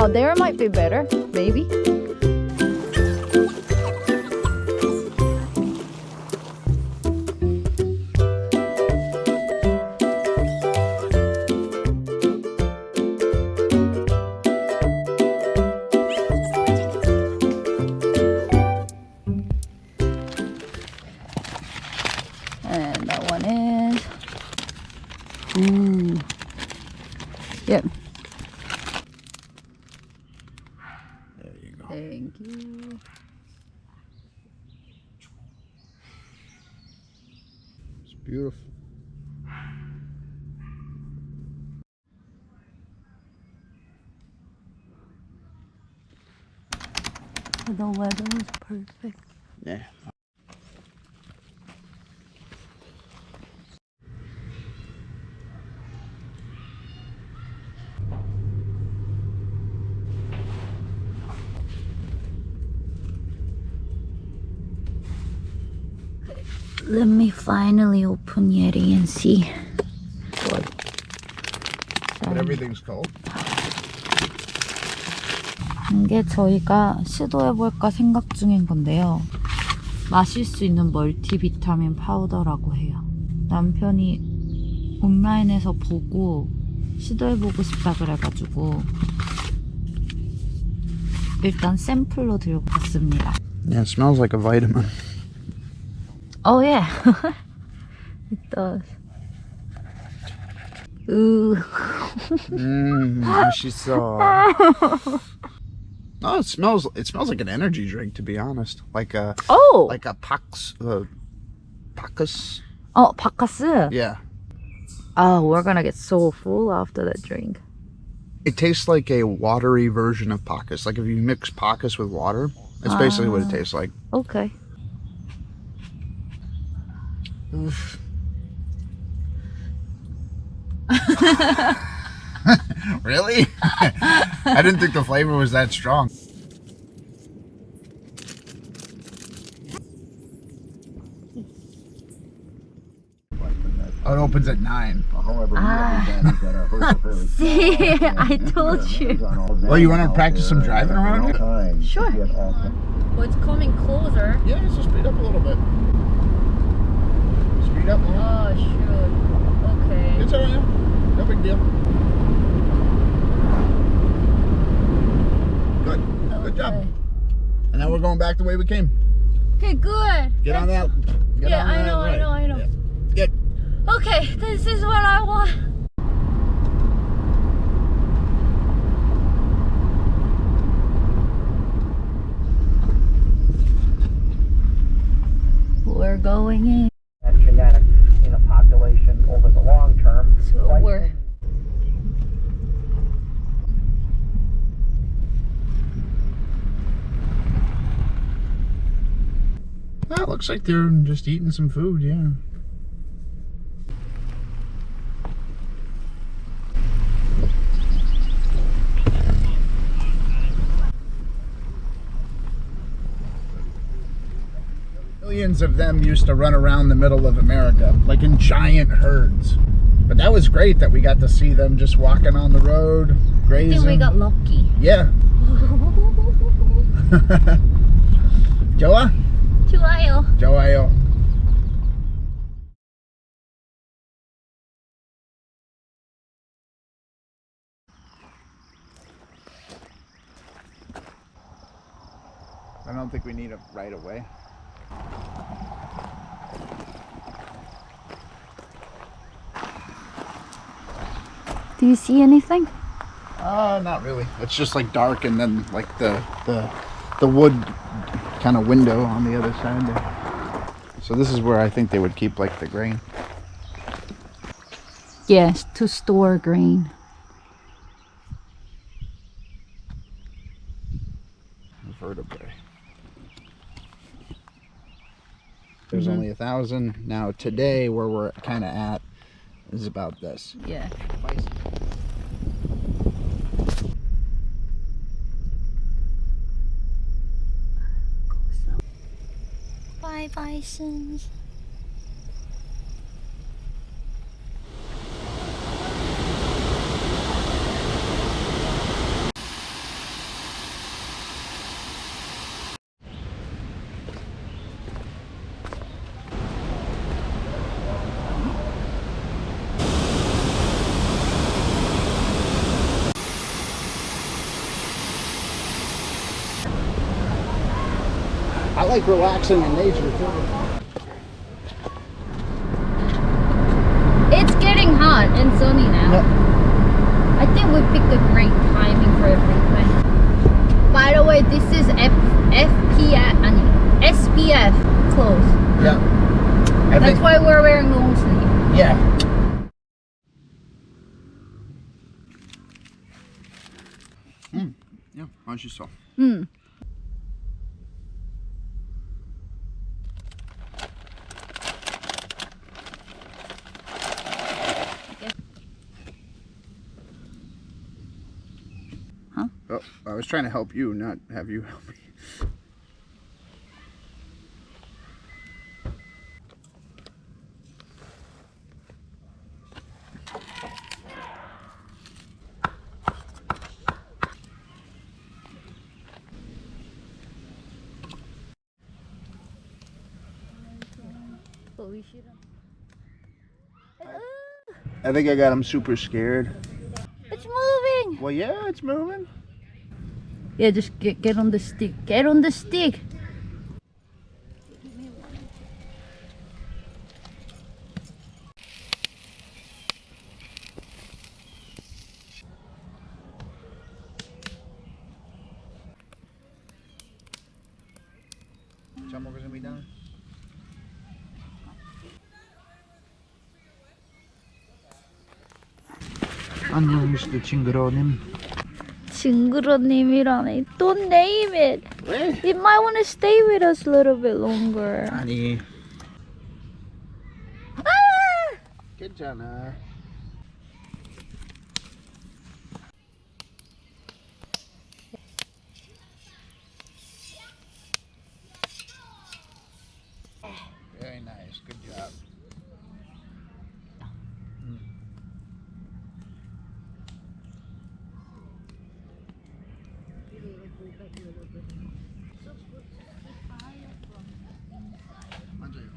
Oh, there might be better, maybe. And that one is... Ooh. Yep. There you go. Thank you. It's beautiful. The weather was perfect. Yeah. Let me finally open Yeti and see what. But everything's cold. 이게 저희가 시도해볼까 생각 중인 건데요. 마실 수 있는 멀티비타민 파우더라고 해요. 남편이 온라인에서 보고 시도해보고 싶다 그래가지고 일단 샘플로 들고 갔습니다. Yeah, it smells like a vitamin. Oh yeah, it does. Ooh. 맛있어. Oh, it smells like an energy drink, to be honest. Like a Pacus. Oh, 바카스. Yeah. Oh, we're gonna get so full after that drink. It tastes like a watery version of Pacus. Like if you mix Pacus with water, it's basically what it tastes like. Okay. Oof. Really? I didn't think the flavor was that strong. Oh, it opens at 9. See, I told you. Well, you want to practice some driving around here? Sure. Well, it's coming closer. Yeah, so speed up a little bit. Speed up more. Oh, shoot. Okay. It's alright. No big deal. Good. Good job. And now we're going back the way we came. Okay, good. Get on that. Get Yeah, on that I know. Yeah. Get. Okay, this is what I want. We're going in. And genetics in a population over the long term. So we're... Well, it looks like they're just eating some food, yeah. Millions of them used to run around the middle of America, like in giant herds. But that was great that we got to see them just walking on the road, grazing. I think we got lucky. Yeah. 좋아? 좋아요. 좋아요. I don't think we need it right away. Do you see anything? Not really. It's just like dark and then like the wood kind of window on the other side there. So this is where I think they would keep like the grain. Yes, to store grain. Vertebrae. There's only 1,000. Now today where we're kind of at is about this. Yeah. Bison. Bye, bisons. like relaxing in nature too. It's getting hot and sunny now. Yep. I think we picked a great timing for everything. By the way, this is SPF clothes. Yeah. That's why we're wearing long sleeve. Yeah. Yeah, 맛있어. Huh? Oh, I was trying to help you, not have you help me. But we shouldn't. I think I got him super scared. It's moving. Well, yeah, it's moving. Yeah, just get on the stick. Get on the stick. 잘 먹었습니다. 안녕, Mr. 징그러님. 징그러님이라네. Don't name it. 왜? It might want to stay with us a little bit longer. 아니. 괜찮아. Very nice. Good job. 맞아요.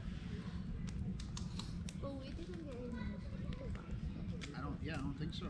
I don't think so.